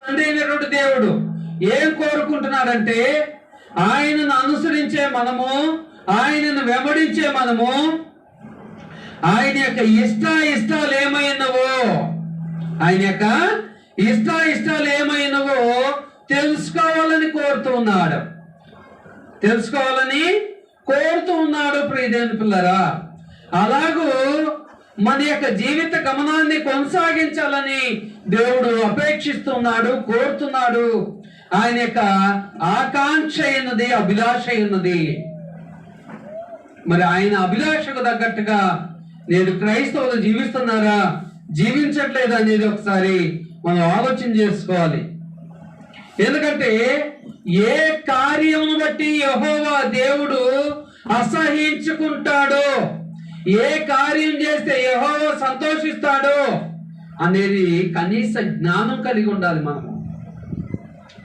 తండ్రి అయినటువంటి దేవుడు ఏం కోరుకుంటున్నాడంటే ఆయనను అనుసరించే మనము, ఆయనను వెంబడించే మనము, ఆయన యొక్క ఇష్టాలు ఏమైనవో, ఆయన యొక్క ఇష్టాలు ఏమైనవో తెలుసుకోవాలని కోరుతూ ఉన్నాడు ప్రియదేవుని పిల్లరా. అలాగూ మన యొక్క జీవిత గమనాన్ని కొనసాగించాలని దేవుడు అపేక్షిస్తున్నాడు, కోరుతున్నాడు. ఆయన యొక్క ఆకాంక్ష ఉన్నది, అభిలాష ఉన్నది. మరి ఆయన అభిలాషకు తగ్గట్టుగా నేను క్రైస్తవులు జీవిస్తున్నారా, జీవించట్లేదా అనేది ఒకసారి మనం ఆలోచన చేసుకోవాలి. ఎందుకంటే ఏ కార్యమును బట్టి యెహోవా దేవుడు అసహించుకుంటాడో, ఏ కార్యం చేస్తే యెహోవా సంతోషిస్తాడో అనేది కనీస జ్ఞానం కలిగి ఉండాలి మనము.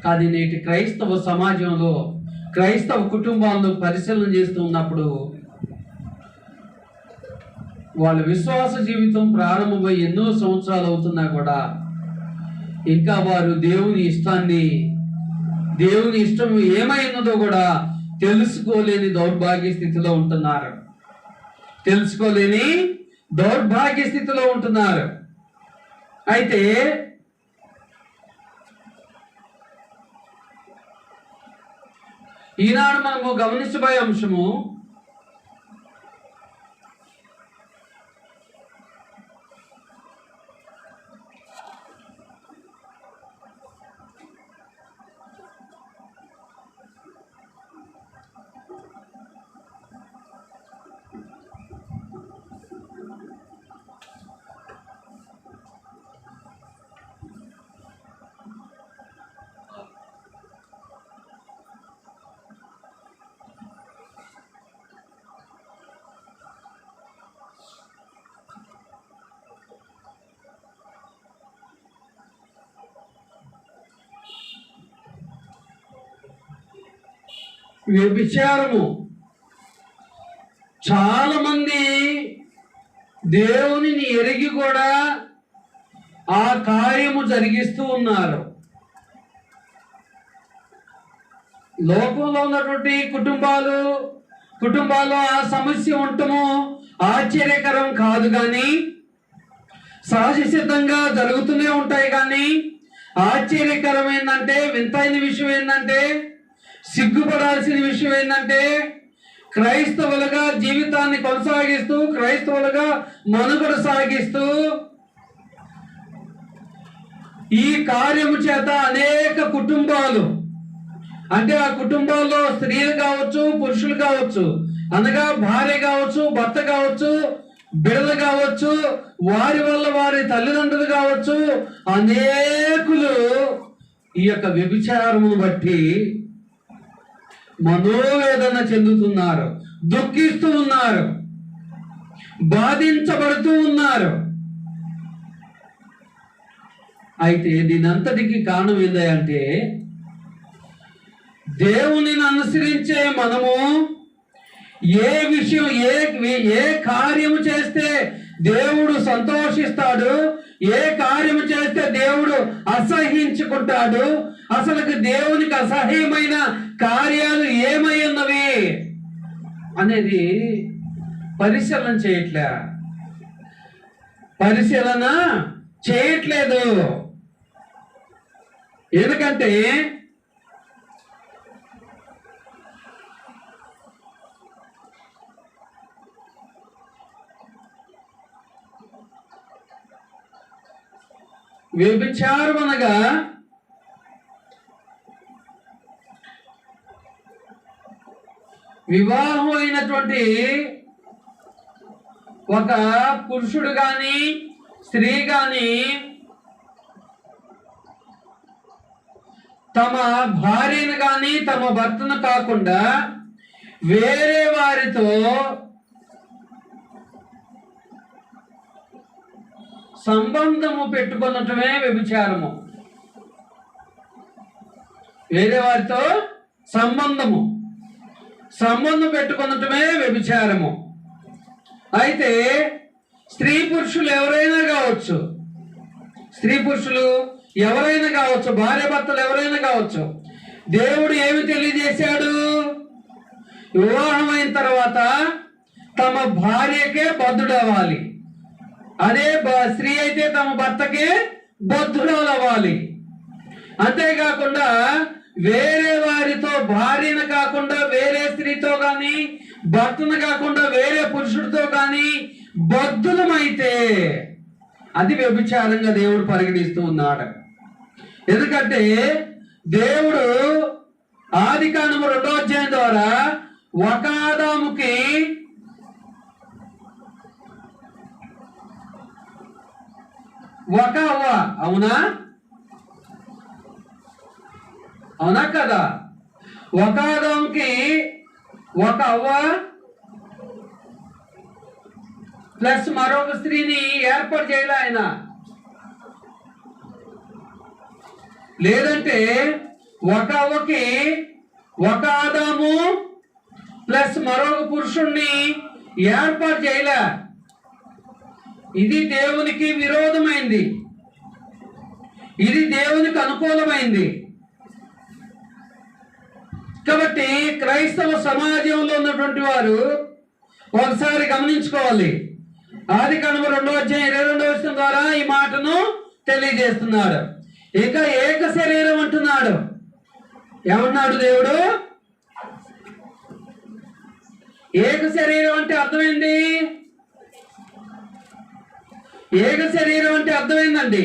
కానీ నేటి క్రైస్తవ సమాజంలో, క్రైస్తవ కుటుంబాలను పరిశీలన చేస్తూ ఉన్నప్పుడు వాళ్ళ విశ్వాస జీవితం ప్రారంభమై ఎన్నో సంవత్సరాలు అవుతున్నా కూడా ఇంకా వారు దేవుని ఇష్టం ఏమైనదో కూడా తెలుసుకోలేని దౌర్భాగ్య స్థితిలో ఉంటున్నారు. అయితే ఈనాడు మనము గమనించబోయే అంశము వ్యభిచారము. చాలా మంది దేవునిని ఎరిగి కూడా ఆ కార్యము జరిగిస్తూ ఉన్నారు. లోకంలో ఉన్నటువంటి కుటుంబాలు ఆ సమస్య ఉండటము ఆశ్చర్యకరం కాదు, కానీ సహజ సిద్ధంగా జరుగుతూనే ఉంటాయి. కానీ ఆశ్చర్యకరం ఏంటంటే, వింతైన విషయం ఏంటంటే, సిగ్గుపడాల్సిన విషయం ఏంటంటే, క్రైస్తవులుగా జీవితాన్ని కొనసాగిస్తూ, క్రైస్తవులుగా మనుగడ సాగిస్తూ ఈ కార్యము చేత అనేక కుటుంబాలు, అంటే ఆ కుటుంబాల్లో స్త్రీలు కావచ్చు, పురుషులు కావచ్చు, అనగా భార్య కావచ్చు, భర్త కావచ్చు, బిడ్డలు కావచ్చు, వారి వల్ల వారి తల్లిదండ్రులు కావచ్చు, అనేకులు ఈ యొక్క వ్యభిచారమును బట్టి మనోవేదన చెందుతున్నారు, దుఃఖిస్తూ ఉన్నారు, బాధించబడుతూ ఉన్నారు. అయితే దీనంతటికి కారణం ఏంటంటే, దేవునిని అనుసరించే మనము ఏ విషయం, ఏ కార్యము చేస్తే దేవుడు సంతోషిస్తాడు, ఏ కార్యము చేస్తే దేవుడు అసహించుకుంటాడు, అసలు దేవునికి అసహ్యమైన కార్యాలు ఏమై ఉన్నవి అనేది పరిశీలన చేయట్లేదు. ఎందుకంటే వ్యభిచారం అనగా వివాహం అయినటువంటి ఒక పురుషుడు గాని స్త్రీ గాని తమ భార్యను గాని తమ భర్తను కాకుండా వేరే వారితో సంబంధము పెట్టుకున్నటమే వ్యభిచారము. వేరే వారితో సంబంధం పెట్టుకున్నటమే వ్యభిచారము. అయితే స్త్రీ పురుషులు ఎవరైనా కావచ్చు, స్త్రీ పురుషులు ఎవరైనా కావచ్చు, భార్య భర్తలు ఎవరైనా కావచ్చు, దేవుడు ఏమి తెలియజేశాడు? వివాహం అయిన తర్వాత తమ భార్యకే బద్ధుడవ్వాలి. అదే స్త్రీ అయితే తమ భర్తకే బద్ధురాలు అవ్వాలి. అంతేకాకుండా వేరే వారితో, భార్యను కాకుండా వేరే స్త్రీతో కానీ, భర్తను కాకుండా వేరే పురుషుడితో కానీ బద్ధులమైతే అది వ్యభిచారంగా దేవుడు పరిగణిస్తూ ఉన్నాడు. ఎందుకంటే దేవుడు ఆదికాండము 2వ అధ్యాయం ద్వారా ఒక ఆదాముకి ఒక అవ్వ, అవునా అవునా కదా? ఒక ఆదాముకి ఒక అవ్వ ప్లస్ మరొక స్త్రీని ఏర్పాటు చేయాలి ఆయన. లేదంటే ఒక అవ్వకి ఒక ఆదాము ప్లస్ మరొక పురుషుణ్ణి ఏర్పాటు చేయలే. ఇది దేవునికి విరోధమైంది, ఇది దేవునికి అనుకూలమైంది. కాబట్టి క్రైస్తవ సమాజంలో ఉన్నటువంటి వారు ఒకసారి గమనించుకోవాలి. ఆదికాండము 2వ అధ్యాయం 22వ వచనం ద్వారా ఈ మాటను తెలియజేస్తున్నాడు. ఇక ఏక శరీరం అంటున్నాడు. ఏమన్నాడు దేవుడు? ఏక శరీరం అంటే అర్థమైంది. ఏక శరీరం అంటే అర్థమైందండి.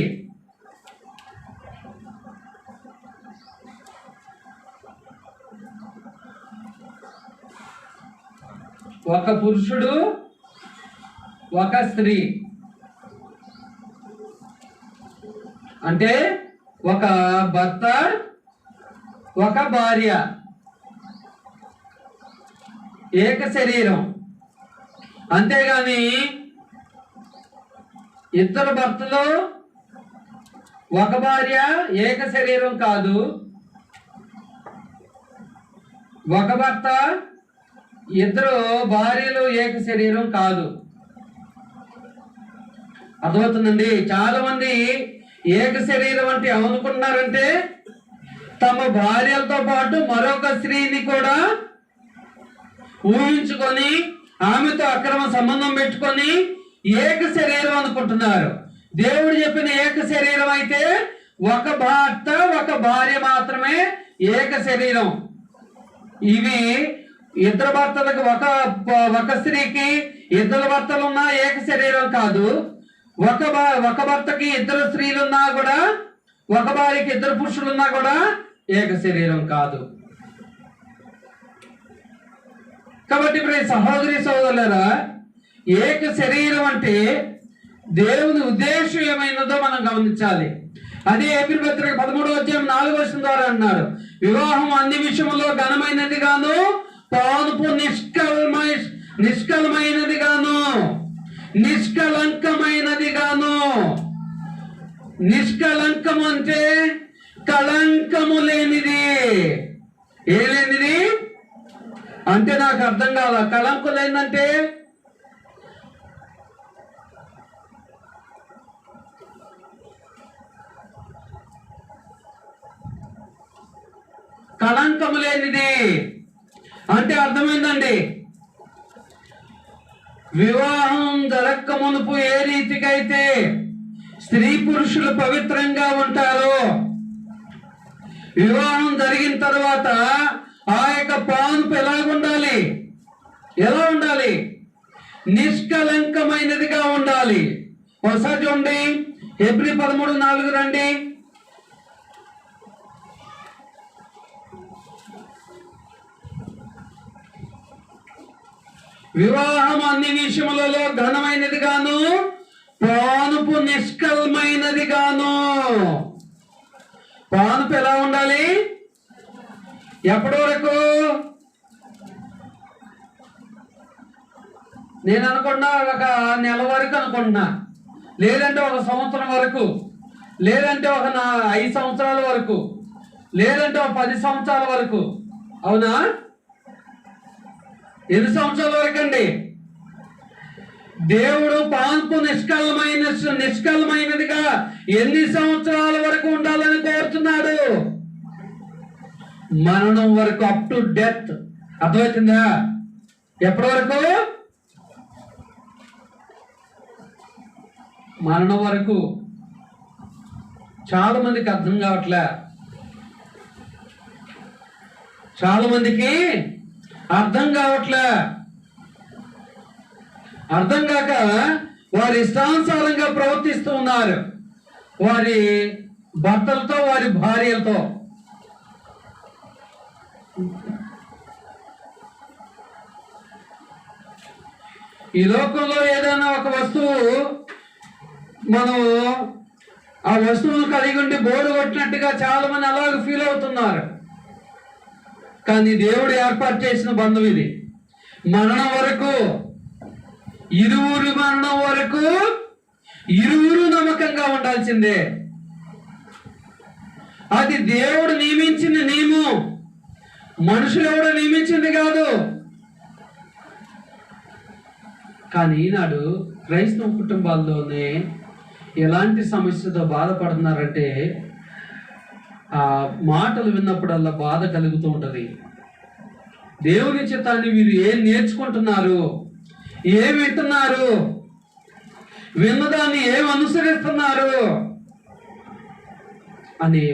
ఒక పురుషుడు, ఒక స్త్రీ, అంటే ఒక భర్త, ఒక భార్య, ఏక శరీరం. అంతేగాని ఇద్దరు భర్తలు ఒక భార్య ఏక శరీరం కాదు. ఒక భర్త ఇద్దరు భార్యలు ఏక శరీరం కాదు. అర్థమవుతుందండి? చాలా మంది ఏక శరీరం అంటే ఏమనుకుంటున్నారంటే తమ భార్యలతో పాటు మరొక స్త్రీని కూడా ఊహించుకొని ఆమెతో అక్రమ సంబంధం పెట్టుకొని ఏక శరీరం అనుకుంటున్నారు. దేవుడు చెప్పిన ఏక శరీరం అయితే ఒక భర్త, ఒక భార్య మాత్రమే ఏక శరీరం. ఇవి ఇద్దరు భర్తలకు, ఒక స్త్రీకి ఇద్దరు భర్తలున్నా ఏక శరీరం కాదు. ఒక భర్తకి ఇద్దరు స్త్రీలున్నా కూడా, ఒక భార్యకి ఇద్దరు పురుషులున్నా కూడా ఏక శరీరం కాదు. కాబట్టి ఇప్పుడు సహోదరి సహోదరులారా, ఏక శరీరం అంటే దేవుని ఉద్దేశం ఏమైనదో మనం గమనించాలి. అదే ఏప్రిల్ పత్రిక 13వ అధ్యాయం 4వ వచనం ద్వారా అన్నాడు, వివాహం అన్ని విషయంలో ఘనమైనది గాను, పానుపు నిష్కలమైనది గాను, నిష్కలంకమైనది గాను. నిష్కలంకం అంటే కళంకము లేనిది. ఏ లేనిది అంటే నాకు అర్థం కాదా? కళంకం లేదంటే కళంకము లేనిది అంటే అర్థమైందండి. వివాహం జరక్క మునుపు ఏ రీతికైతే స్త్రీ పురుషులు పవిత్రంగా ఉంటారో, వివాహం జరిగిన తర్వాత ఆ యొక్క పానుపు ఎలాగుండాలి? ఎలా ఉండాలి? నిష్కలంకమైనదిగా ఉండాలి. ఒకసారి చూడండి, ఏప్రిల్ 13:4 రండి. వివాహం అన్ని విషయములలో ఘనమైనది గాను, పానుపు నిష్కలమైనది గాను. పానుపు ఎలా ఉండాలి? ఎప్పటి వరకు? నేను అనుకున్నా ఒక నెల వరకు అనుకుంటున్నా, లేదంటే ఒక సంవత్సరం వరకు, లేదంటే ఒక 5 సంవత్సరాల వరకు, లేదంటే ఒక 10 సంవత్సరాల వరకు. అవునా? ఎన్ని సంవత్సరాల వరకు అండి? దేవుడు పాన్పు నిష్కలమైనదిగా ఎన్ని సంవత్సరాల వరకు ఉండాలని కోరుతున్నాడు? మరణం వరకు, అప్ టు డెత్. అర్థమవుతుందా? ఎప్పటి వరకు? మరణం వరకు. చాలా మందికి అర్థం కావట్లే. చాలా మందికి అర్థం కావట్లే. అర్థం కాక వారి ఇష్టానుసారంగా ప్రవర్తిస్తూ ఉన్నారు, వారి భర్తలతో, వారి భార్యలతో. ఈ లోకంలో ఏదైనా ఒక వస్తువు మనం ఆ వస్తువును కలిగి ఉండి బోర్డు కొట్టినట్టుగా చాలా మంది అలాగే ఫీల్ అవుతున్నారు. కానీ దేవుడు ఏర్పాటు చేసిన బంధం ఇది. మరణం వరకు, ఇరువురు మరణం వరకు ఇరువురు నమ్మకంగా ఉండాల్సిందే. అది దేవుడు నియమించిన నియమం, మనుషులు ఎవడో నియమించింది కాదు. కానీ ఈనాడు క్రైస్తవ కుటుంబాల్లోనే ఎలాంటి సమస్యతో బాధపడుతున్నారంటే, ఆ మాటలు విన్నప్పుడల్లా బాధ కలుగుతూ ఉంటుంది. దేవుని చిత్తాన్ని వీరు ఏం నేర్చుకుంటున్నారు, ఏం వింటున్నారు, విన్నదాన్ని ఏం అనుసరిస్తున్నారు అనే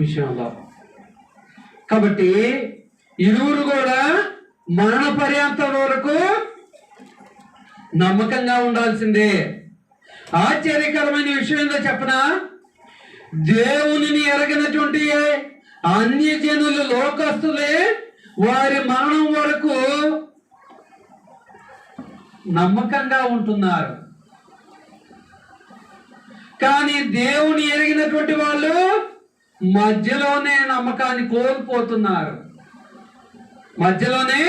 విషయంలో. కాబట్టి ఇరువురు కూడా మరణ పర్యంతం వరకు నమ్మకంగా ఉండాల్సిందే. ఆశ్చర్యకరమైన విషయం ఏందో చెప్పనా? దేవునిని ఎరగినటువంటి అన్యజనులు, లోకస్తులే వారి మరణం వరకు నమ్మకంగా ఉంటున్నారు. కానీ దేవుని ఎరిగినటువంటి వాళ్ళు మధ్యలోనే నమ్మకాన్ని కోల్పోతున్నారు. మధ్యలోనే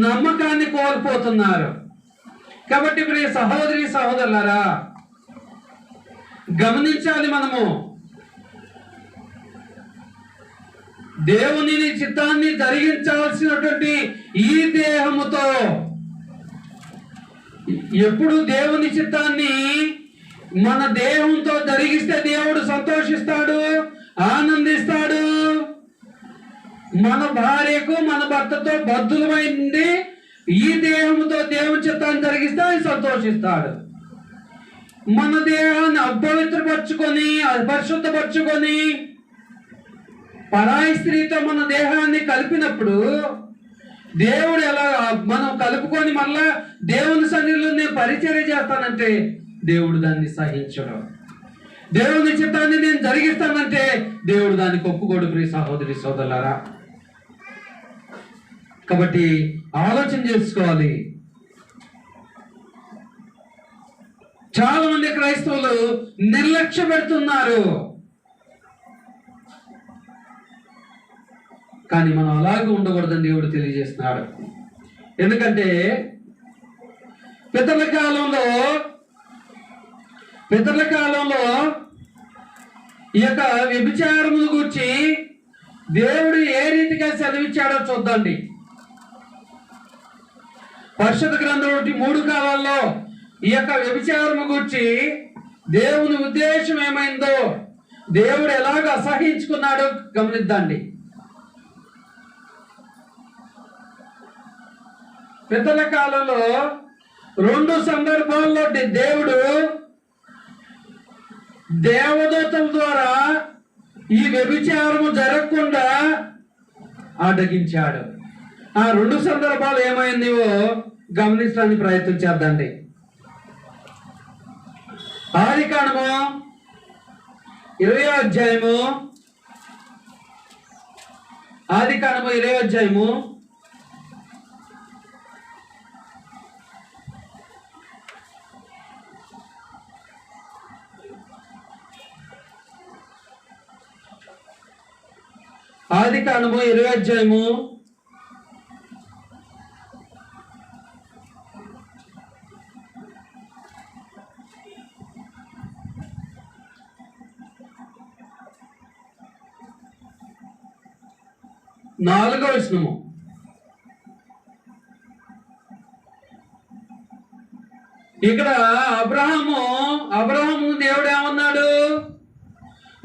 నమ్మకాన్ని కోల్పోతున్నారు. కాబట్టి ఇప్పుడు సహోదరి సహోదరులారా, గమనించాలి. మనము దేవుని చిత్తాన్ని జరిగించాల్సినటువంటి ఈ దేహముతో ఎప్పుడు దేవుని చిత్తాన్ని మన దేహంతో జరిగిస్తే దేవుడు సంతోషిస్తాడు, ఆనందిస్తాడు. మన భార్యకు, మన భర్తతో బద్ధులమైంది ఈ దేహంతో దేవుని చిత్తాన్ని జరిగిస్తే ఆయన సంతోషిస్తాడు. మన దేహాన్ని అపవిత్రపరచుకొని, అపరిశుద్ధపరచుకొని పరాయి స్త్రీతో మన దేహాన్ని కలిపినప్పుడు దేవుడు ఎలా, మనం కలుపుకొని మళ్ళా దేవుని సన్నిధిలో నేను పరిచర్య చేస్తానంటే దేవుడు దాన్ని సహించడం. దేవుని చిత్తాన్ని నేను జరిగిస్తానంటే దేవుడు దానికి ఒప్పుకోడు. ప్రియ సహోదరి సోదరులారా, కాబట్టి ఆలోచన చేసుకోవాలి. చాలా మంది క్రైస్తవులు నిర్లక్ష్య పెడుతున్నారు. కానీ మనం అలాగే ఉండకూడదని దేవుడు తెలియజేస్తున్నాడు. ఎందుకంటే పితరుల కాలంలో ఈ యొక్క వ్యభిచారమును గురించి దేవుడు ఏ రీతిగా సెలవిచ్చాడో చూద్దండి. పరిశుద్ధ గ్రంథం 3 కాలాల్లో ఈ యొక్క వ్యభిచారము గురించి దేవుని ఉద్దేశం ఏమైందో, దేవుడు ఎలాగ అసహించుకున్నాడో గమనిద్దండి. పితరుల కాలంలో 2 సందర్భాల్లో దేవుడు దేవదూతల ద్వారా ఈ వ్యభిచారము జరగకుండా అడ్డగించాడు. ఆ 2 సందర్భాలు ఏమైందో గమనించడానికి ప్రయత్నం చేద్దండి. ఆదికాండము 20వ అధ్యాయము, ఆదికాండము 20వ అధ్యాయము 20వ అధ్యాయము 4వ వచనము. ఇక్కడ అబ్రహాము దేవుడు ఏమన్నాడు?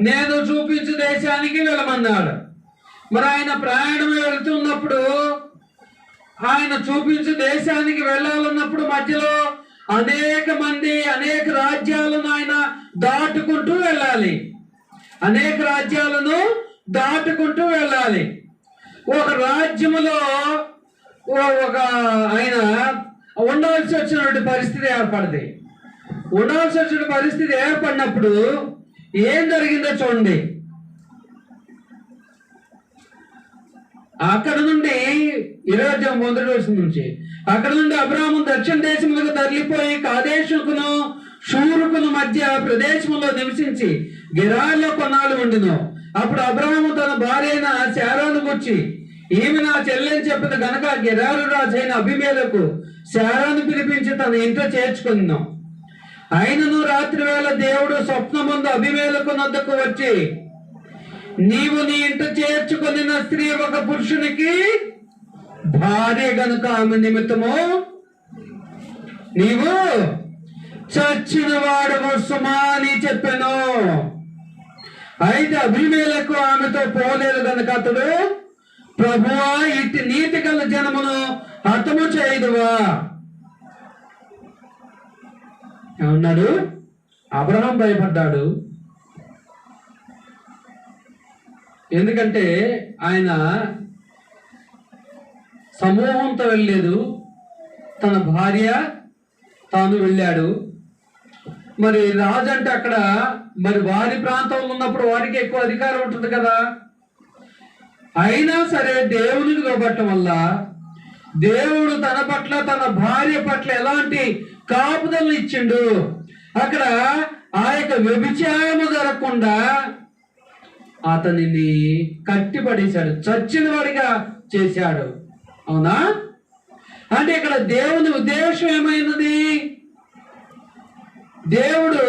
నేను చూపించు దేశానికి వెళ్ళమన్నాడు. మరి ఆయన ప్రయాణం వెళుతున్నప్పుడు, ఆయన చూపించు దేశానికి వెళ్ళాలన్నప్పుడు మధ్యలో అనేక మంది, అనేక రాజ్యాలను ఆయన దాటుకుంటూ వెళ్ళాలి. అనేక రాజ్యాలను దాటుకుంటూ వెళ్ళాలి. ఒక రాజ్యములో ఒక ఆయన ఉండాల్సి వచ్చినటువంటి పరిస్థితి ఏర్పడింది. ఉండాల్సి వచ్చిన పరిస్థితి ఏర్పడినప్పుడు ఏం జరిగిందో చూడండి. అక్కడ నుండి 21 నుంచి అక్కడ నుండి అబ్రాహాము దక్షిణ దేశములకు తరలిపోయి కాదేశుకును షూరుకును మధ్య ప్రదేశంలో నివసించి గెరారులో కొన్నాళ్ళు ఉండును. అప్పుడు అబ్రాహాము తన భార్య అయిన శారాను గురించి, ఈమె నా చెల్లెని చెప్పిన గనక గెరారు రాజైన అబీమెలెకు శారాను పిలిపించి తన ఇంట్లో చేర్చుకున్నాం. అయినను రాత్రి వేళ దేవుడు స్వప్నమందు అబీమెలెకు వద్దకు వచ్చి, నీవు నీ ఇంట చేర్చుకున్న స్త్రీ ఒక పురుషునికి భార్య గనుక ఆమె నిమిత్తము నీవు చచ్చిన వాడవు సుమా అని చెప్పాను. అయితే అబీమెలెకు ఆమెతో పోలేదు గనుక అతడు, ప్రభువా ఇట్టి నీతి గల జనమును హతము చేయదువా ఏమన్నాడు? అబ్రహాం భయపడ్డాడు. ఎందుకంటే ఆయన సమూహంతో వెళ్ళలేదు, తన భార్య తాను వెళ్ళాడు. మరి రాజు అంటే అక్కడ మరి వారి ప్రాంతంలో ఉన్నప్పుడు వారికి ఎక్కువ అధికారం ఉంటుంది కదా. అయినా సరే దేవునికి లోబట్టం వల్ల దేవుడు తన పట్ల, తన భార్య పట్ల ఎలాంటి కాపుదలను ఇచ్చిండు. అక్కడ ఆ యొక్క వ్యభిచారము జరగకుండా అతనిని కట్టిపడేశాడు, చచ్చిన వాడిగా చేశాడు. అవునా? అంటే ఇక్కడ దేవుని ఉద్దేశం ఏమైనది? దేవుడు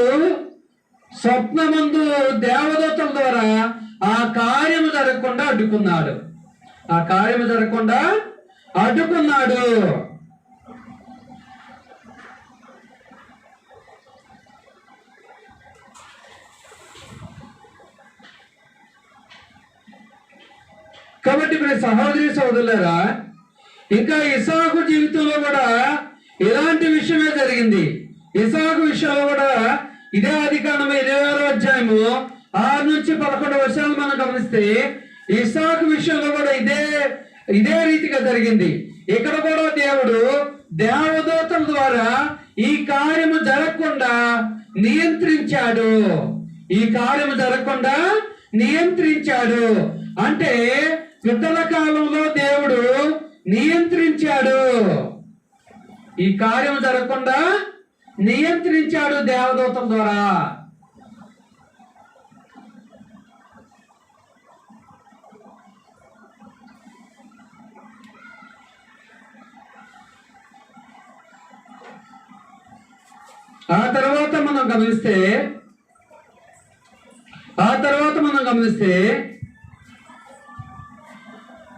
స్వప్నమందు దేవదూతల ద్వారా ఆ కార్యము జరగకుండా అడ్డుకున్నాడు. ఆ కార్యము జరగకుండా అడ్డుకున్నాడు. కాబట్టి ఇప్పుడు సహోదరి సోదరులారా, ఇంకా ఇసాకు జీవితంలో కూడా ఇలాంటి విషయమే జరిగింది. ఇసాకు విషయంలో కూడా ఇదే ఆదికాండం 26వ అధ్యాయము 6 నుంచి 11 వర్షాలు మనం గమనిస్తే ఇసాకు విషయంలో కూడా ఇదే రీతిగా జరిగింది. ఇక్కడ కూడా దేవుడు దేవదూతల ద్వారా ఈ కార్యము జరగకుండా నియంత్రించాడు. ఈ కార్యము జరగకుండా నియంత్రించాడు. అంటే యుద్ధల కాలంలో దేవుడు నియంత్రించాడు. ఈ కార్యం జరగకుండా నియంత్రించాడు దేవదూతల ద్వారా. ఆ తర్వాత మనం గమనిస్తే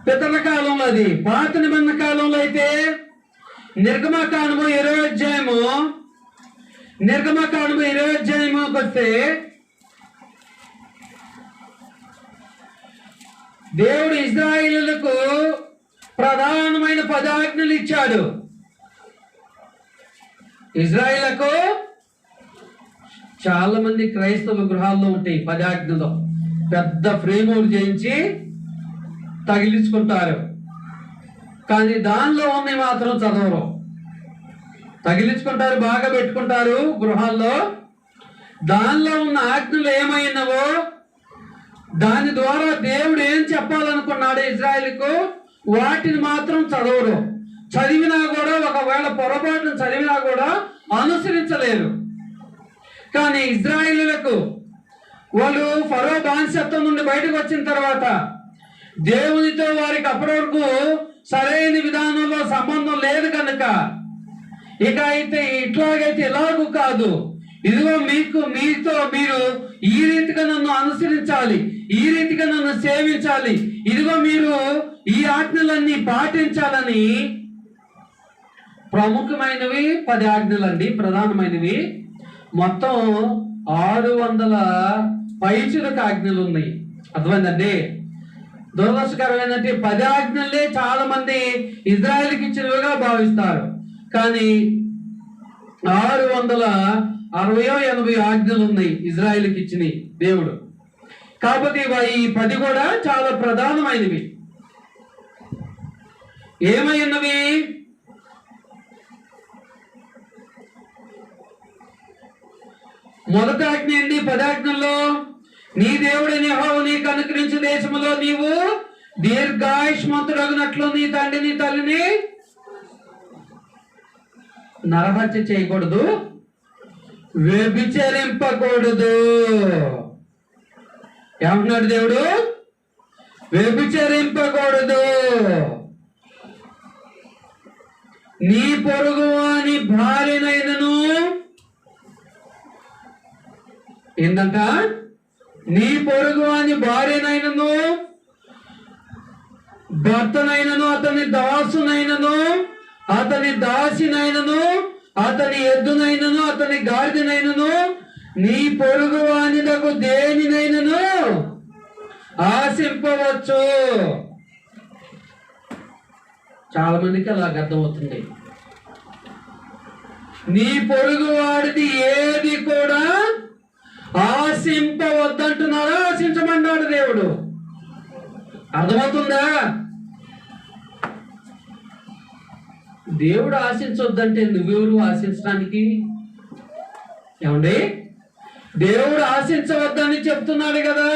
పితరుల కాలంలో, అది పాత నిబంధన కాలంలో అయితే నిర్గమకాండము 20వ అధ్యాయముకి వస్తే దేవుడు ఇశ్రాయేలులకు ప్రధానమైన 10 ఆజ్ఞలు ఇచ్చాడు. ఇశ్రాయేలుకు చాలా మంది క్రైస్తవ గృహాల్లో ఉంటాయి 10 ఆజ్ఞలు. పెద్ద ఫ్రేములు చేయించి తగిలించుకుంటారు, కానీ దానిలో ఉన్నవి మాత్రం చదవరు. తగిలించుకుంటారు, బాగా పెట్టుకుంటారు గృహాల్లో. దానిలో ఉన్న ఆజ్ఞలు ఏమైనావో, దాని ద్వారా దేవుడు ఏం చెప్పాలనుకున్నాడు ఇశ్రాయేలుకు, వాటిని మాత్రం చదవరు. చదివినా కూడా, ఒకవేళ పొరపాటును చదివినా కూడా అనుసరించలేరు. కానీ ఇశ్రాయేలులకు వాళ్ళు ఫరో బానిసత్వం నుండి బయటకు వచ్చిన తర్వాత దేవునితో వారికి అప్పటి వరకు సరైన విధానంలో సంబంధం లేదు కనుక, ఇక అయితే ఇట్లాగైతే ఇలాగూ కాదు, ఇదిగో మీతో మీరు ఈ రీతిగా నన్ను అనుసరించాలి, ఈ రీతిగా నన్ను సేవించాలి, ఇదిగో మీరు ఈ ఆజ్ఞలన్నీ పాటించాలని ప్రముఖమైనవి 10 ఆజ్ఞలండి, ప్రధానమైనవి. మొత్తం 600 పైచులకు ఆజ్ఞలు ఉన్నాయి. అర్థమైందండి? దురదృష్టకరం ఏంటంటే 10 ఆజ్ఞలే చాలా మంది ఇజ్రాయెల్కి ఇచ్చినవిగా భావిస్తారు. కానీ 660-80 ఆజ్ఞలు ఉన్నాయి ఇజ్రాయెల్కి ఇచ్చినవి దేవుడు. కాబట్టి ఈ 10 కూడా చాలా ప్రధానమైనవి. ఏమైనవి? మొదటి ఆజ్ఞ ఏంటి? 10 ఆజ్ఞల్లో నీ దేవుడైన యెహోవా నీకు అనుగ్రహించిన దేశంలో నీవు దీర్ఘాయుష్మంతుడగునట్లు నీ తండ్రిని తల్లిని నరహత్య చేయకూడదు, వ్యభిచరింపకూడదు. ఏమన్నాడు దేవుడు? వ్యభిచరింపకూడదు. నీ పొరుగు వాని భార్యనైనను ఏంటంట? నీ పొరుగు వాని భార్యనైనను భర్తనైనను అతని దాసునైనను అతని దాసినైనను అతని ఎద్దునైనను అతని గాడిదనైనను నీ పొరుగు వానిదకు దేనినైనను ఆశింపవచ్చు. చాలా మందికి అలా అర్థమవుతుంది. నీ పొరుగు వాడిది ఏది కూడా ఆశింపవద్దంటున్నాడా? ఆశించమన్నాడు దేవుడు. అర్థమవుతుందా? దేవుడు ఆశించొద్దంటే నువ్వెవరు ఆశించడానికి? ఏమండి? దేవుడు ఆశించవద్దని చెప్తున్నాడు కదా,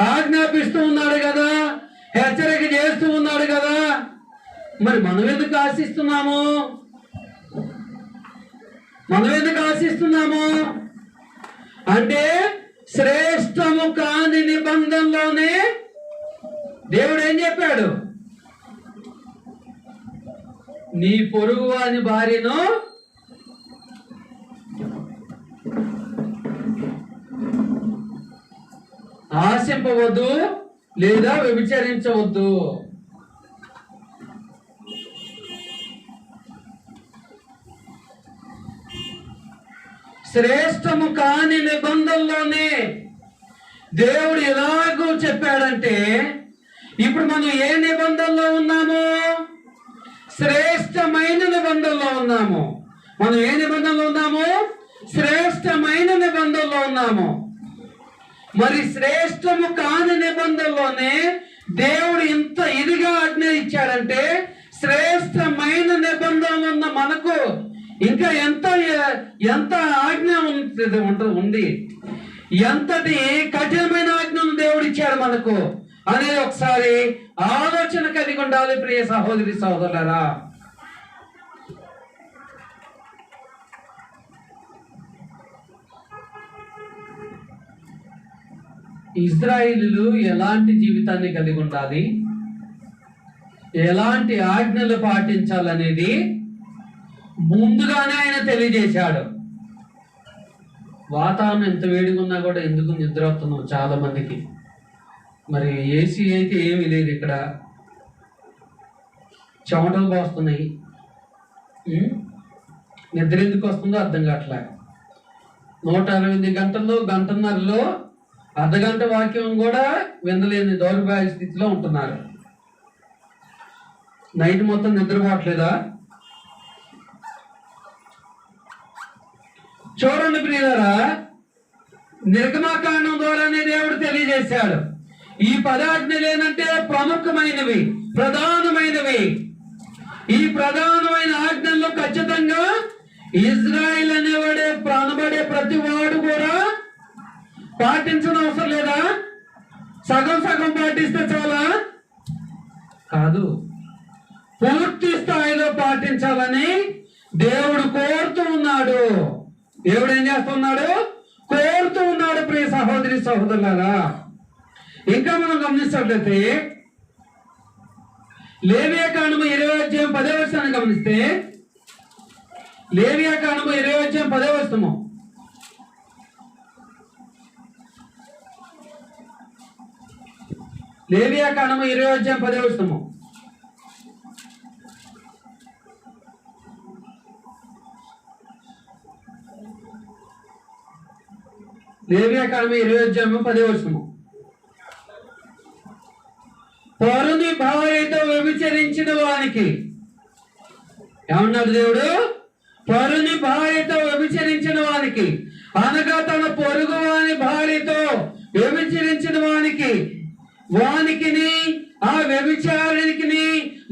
ఆజ్ఞాపిస్తూ ఉన్నాడు కదా, హెచ్చరిక చేస్తూ ఉన్నాడు కదా. మరి మనం ఎందుకు ఆశిస్తున్నాము? అంటే శ్రేష్టము కాని నిబంధనలోనే దేవుడు ఏం చెప్పాడు? నీ పొరుగు వాని భార్యను ఆశింపవద్దు లేదా వ్యభిచరించవద్దు. శ్రేష్టము కాని నిబంధనలోనే దేవుడు ఎలాగో చెప్పాడంటే, ఇప్పుడు మనం ఏ నిబంధనలో ఉన్నాము? శ్రేష్టమైన నిబంధనలో ఉన్నాము. మనం ఏ నిబంధనలో ఉన్నాము? శ్రేష్టమైన నిబంధనలో ఉన్నాము. మరి శ్రేష్టము కాని నిబంధనలోనే దేవుడు ఇంత ఇదిగా ఆజ్ఞ ఇచ్చాడంటే, శ్రేష్టమైన నిబంధనలు ఉన్న మనకు ఇంకా ఎంత ఆజ్ఞ ఉంది, ఎంతటి కఠినమైన ఆజ్ఞను దేవుడు ఇచ్చాడు మనకు అనేది ఒకసారి ఆలోచన కలిగి ఉండాలి ప్రియ సహోదరి సహోదరులారా. ఇజ్రాయేలీయులు ఎలాంటి జీవితాన్ని కలిగి ఉండాలి, ఎలాంటి ఆజ్ఞలు పాటించాలనేది ముందుగానే ఆయన తెలియజేశాడు. వాతావరణం ఎంత వేడిగా ఉన్నా కూడా ఎందుకు నిద్ర వస్తున్నాం చాలా మందికి? మరి ఏసీ అయితే ఏమీ లేదు, ఇక్కడ చెమటలు పోస్తున్నాయి. నిద్ర ఎందుకు వస్తుందో అర్థం కావట్లే. 168 గంటల్లో గంటన్నరలో అర్ధగంట వాక్యం కూడా వినలేని దౌర్భాగ్య స్థితిలో ఉంటున్నారు. నైట్ మొత్తం నిద్రపోవట్లేదా? చూడండి ప్రియులారా, నిర్గమకాండం ద్వారానే దేవుడు తెలియజేశాడు. ఈ 10 ఆజ్ఞలు ఏంటంటే ప్రముఖమైనవి, ప్రధానమైనవి. ఈ ప్రధానమైన ఆజ్ఞల్లో ఖచ్చితంగా ఇజ్రాయిల్ అనేవాడే ప్రాణపడే ప్రతి వాడు కూడా పాటించడం అవసరం లేదా? సగం సగం పాటిస్తే చాలా కాదు, పూర్తి స్థాయిలో పాటించాలని దేవుడు కోరుతూ ఉన్నాడు. దేవుడు ఏం చేస్తున్నాడు? కోరుతూ ఉన్నాడు ప్రియ సహోదరి సహోదరులారా. ఇంకా మనం గమనించినట్లయితే లేవియాకాండము 20:10 గమనిస్తే, లేవియాకాండము 20:10 లేవియాకాండము 20:10 లేవియాకాండం 20:10. పరుని భార్యతో వ్యభిచరించిన వానికి ఏమన్నాడు దేవుడు? పరుని భార్యతో వ్యభిచరించిన వానికి, అనగా తన పొరుగు వాని భార్యతో వ్యభిచరించిన వానికి ఆ వ్యభిచారానికి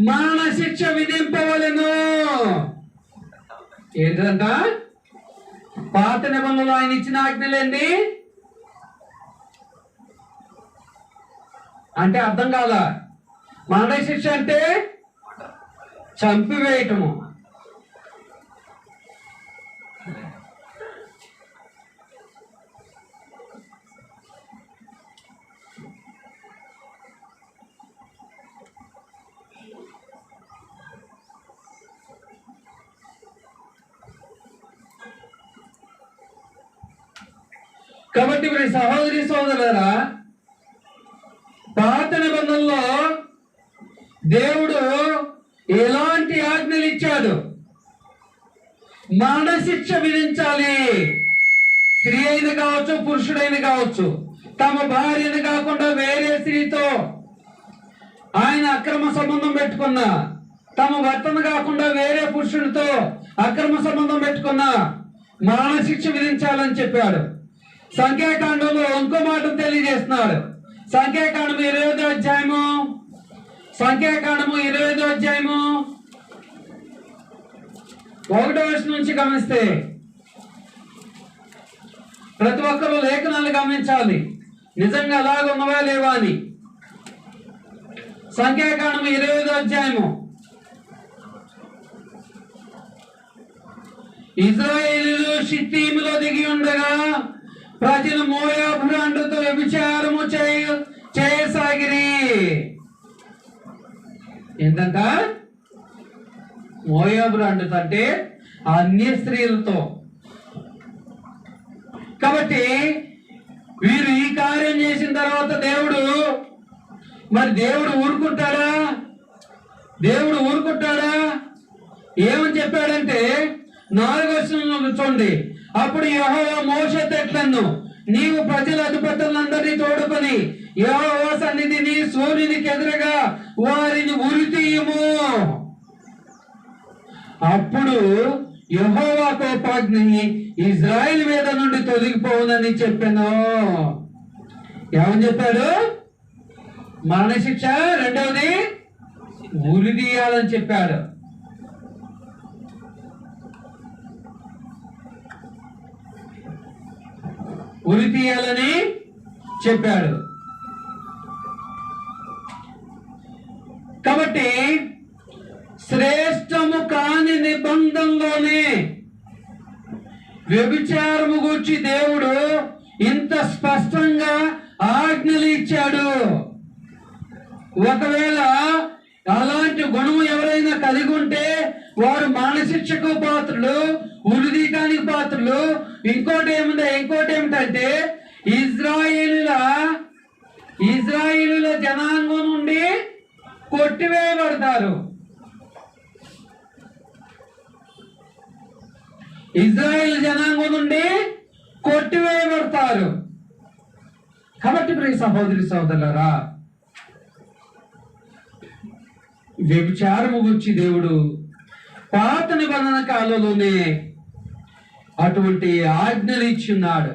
మరణ శిక్ష విధింపవలెను. ఏంటంట? పాత నిబంధనలో ఆయన ఇచ్చిన ఆజ్ఞలేండి అంటే అర్థం కాల. మరణ శిక్ష అంటే చంపివేయటము. కాబట్టి మరి సహోదరి సోదరులారా, పాత నిబంధనలో దేవుడు ఎలాంటి ఆజ్ఞలు ఇచ్చాడు? మరణ శిక్ష విధించాలి. స్త్రీ అయిన కావచ్చు, పురుషుడైన కావచ్చు, తమ భార్యను కాకుండా వేరే స్త్రీతో ఆయన అక్రమ సంబంధం పెట్టుకున్నా, తమ భర్తను కాకుండా వేరే పురుషుడితో అక్రమ సంబంధం పెట్టుకున్నా మరణ శిక్ష విధించాలని చెప్పాడు. సంఖ్యాకాండంలో ఇంకో మాట తెలియజేస్తున్నాడు. సంఖ్యాకాండము 20వ అధ్యాయము 1వ వచనం నుంచి గమనిస్తే, ప్రతి ఒక్కరూ లేఖనాలు గమనించాలి, నిజంగా అలాగ ఉన్నవా లేవా అని. సంఖ్యాకాండము 20వ అధ్యాయము. ఇశ్రాయేలీయులు షిత్తీములో దిగి ఉండగా ప్రజలు మోయాబు రాండ్రతో వ్యభిచారము చేయసాగిరి. ఏంటంట? మోయాబు రాండ్రతో అంటే అన్య స్త్రీలతో. కాబట్టి వీరు ఈ కార్యం చేసిన తర్వాత దేవుడు ఊరుకుంటాడా? దేవుడు ఊరుకుంటాడా? ఏమని చెప్పాడంటే 4వ వచనంలో చూడండి. అప్పుడు యెహోవా మోషేతో ఇట్లెను, నీవు ప్రజల అధిపతులందరినీ తోడుకొని యెహోవా సన్నిధిని సూర్యునికి ఎదురుగా వారిని ఉరితీయుము. అప్పుడు యెహోవా కోపాగ్ని ఇజ్రాయెల్ మీద నుండి తొలగిపోవునని చెప్పాను. ఏమని చెప్పాడు? మరణశిక్ష, రెండవది ఉరి తీయాలని చెప్పాడు. ఉరి తీయాలని చెప్పాడు. కాబట్టి శ్రేష్టము కాని నిబంధనలోనే వ్యభిచారము గురించి దేవుడు ఇంత స్పష్టంగా ఆజ్ఞలు ఇచ్చాడు. ఒకవేళ అలాంటి గుణము ఎవరైనా కలిగి ఉంటే వారు మరణశిక్షకు పాత్రులు, ఉరిదీయటానికి పాత్రులు. ఇంకోటి ఏమిటంటే ఇజ్రాయేలుల జనాంగం నుండి కొట్టివేయబడతారు. ఇజ్రాయేల్ జనాంగం నుండి కొట్టివేయబడతారు. కాబట్టి ప్రియ సహోదరి సోదరులారా, వ్యభిచారము గురించి దేవుడు పాత నిబంధన కాలంలోనే అటువంటి ఆజ్ఞలు ఇచ్చిన్నాడు.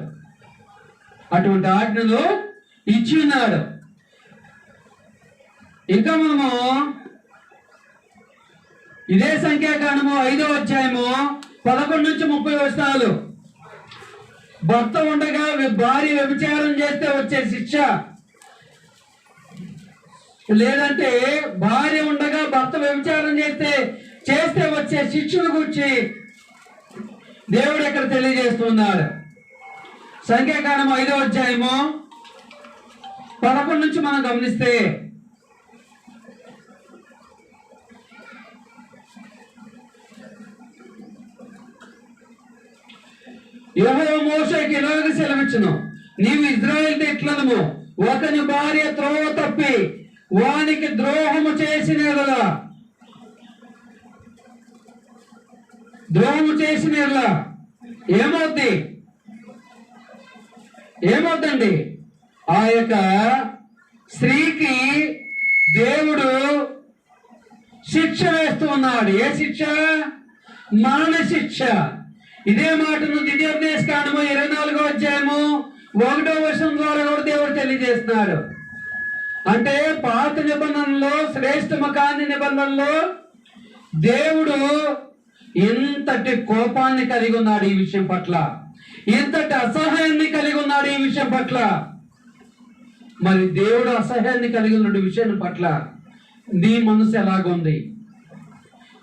ఇంకా మనము ఇదే సంఖ్యాకాండము 5వ అధ్యాయము 11 నుంచి 30 వచనాలు. భర్త ఉండగా భార్య వ్యభిచారం చేస్తే వచ్చే శిక్ష, లేదంటే భార్య ఉండగా భర్త వ్యభిచారం చేస్తే వచ్చే శిక్షను గురించి దేవుడు ఇక్కడ తెలియజేస్తున్నాడు. సంఖ్యాకాండం 5వ అధ్యాయము 11 నుంచి మనం గమనిస్తే, యెహోవా మోషేకి ఇలాగ సెలవిచ్చును, నీవు ఇశ్రాయేలుతో ఇట్లనుము, ఒకని భార్య త్రోవ తప్పి వానికి ద్రోహము చేసిన ఏమవుద్ది? ఏమవుతండి? ఆ యొక్క స్త్రీకి దేవుడు శిక్ష వేస్తూ ఉన్నాడు. ఏ శిక్ష? మరణ శిక్ష. ఇదే మాటను ద్వితీయోపదేశ కాండము 24వ అధ్యాయము 1వ వచనం ద్వారా కూడా దేవుడు తెలియజేస్తున్నాడు. అంటే పాత నిబంధనలో, శ్రేష్టమ కాని నిబంధనలో దేవుడు ఇంతటి కోపాన్ని కలిగి ఉన్నాడు ఈ విషయం పట్ల, ఇంతటి అసహ్యాన్ని కలిగి ఉన్నాడు ఈ విషయం పట్ల. మరి దేవుడు అసహ్యాన్ని కలిగి ఉన్న విషయం పట్ల నీ మనసు ఎలాగుంది?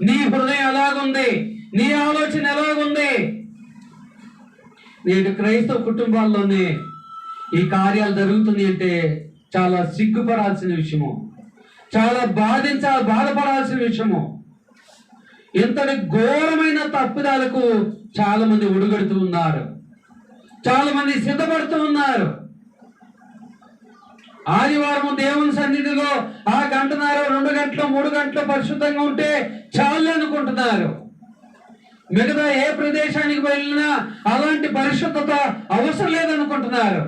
నీ హృదయం ఎలాగుంది? నీ ఆలోచన ఎలాగుంది? నేడు క్రైస్తవ కుటుంబాల్లోనే ఈ కార్యాలు జరుగుతుంది అంటే చాలా సిగ్గుపడాల్సిన విషయము, చాలా బాధపడాల్సిన విషయము. ఇంతటి ఘోరమైన తప్పిదాలకు చాలా మంది ఉడుగడుతూ ఉన్నారు, చాలా మంది సిద్ధపడుతూ ఉన్నారు. ఆదివారం దేవుని సన్నిధిలో ఆ గంటన్నర, 2 గంటలు, 3 గంటలు పరిశుద్ధంగా ఉంటే చాలు అనుకుంటున్నారు. మిగతా ఏ ప్రదేశానికి వెళ్ళినా అలాంటి పరిశుద్ధత అవసరం లేదనుకుంటున్నారు.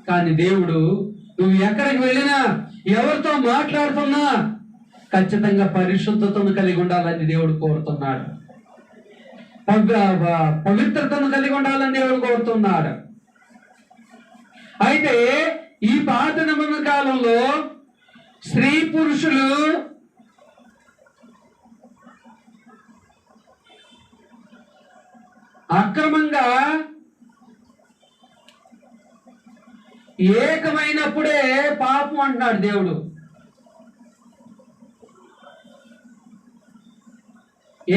కానీ దేవుడు నువ్వు ఎక్కడికి వెళ్ళినా, ఎవరితో మాట్లాడుతున్నా ఖచ్చితంగా పరిశుద్ధతను కలిగి ఉండాలని దేవుడు కోరుతున్నాడు. పవిత్రతను కలిగి ఉండాలని దేవుడు కోరుతున్నాడు. అయితే ఈ పాత నిబంధన కాలంలో స్త్రీ పురుషులు అక్రమంగా ఏకమైనప్పుడే పాపం అంటున్నాడు దేవుడు.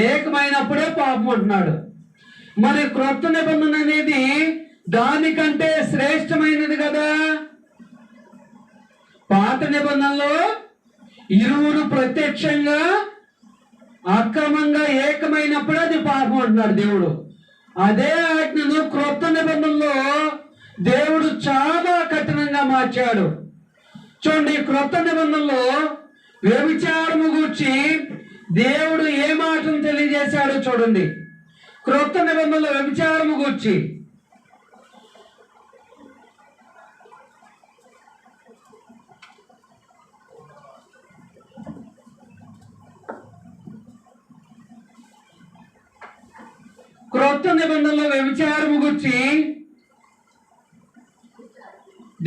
ఏకమైనప్పుడే పాపం అంటున్నాడు. మరి క్రొత్త నిబంధన అనేది దానికంటే శ్రేష్టమైనది కదా. పాత నిబంధనలో ఇరువురు ప్రత్యక్షంగా అక్రమంగా ఏకమైనప్పుడు అది పాపం అంటున్నాడు దేవుడు. అదే ఆజ్ఞను క్రొత్త నిబంధనలో దేవుడు చాలా కఠినంగా మార్చాడు. చూడండి, క్రొత్త నిబంధనలో వ్యభిచారము గూర్చి దేవుడు ఏ మాటను తెలియజేశాడో చూడండి. క్రొత్త నిబంధనలో వ్యభిచారము గూర్చి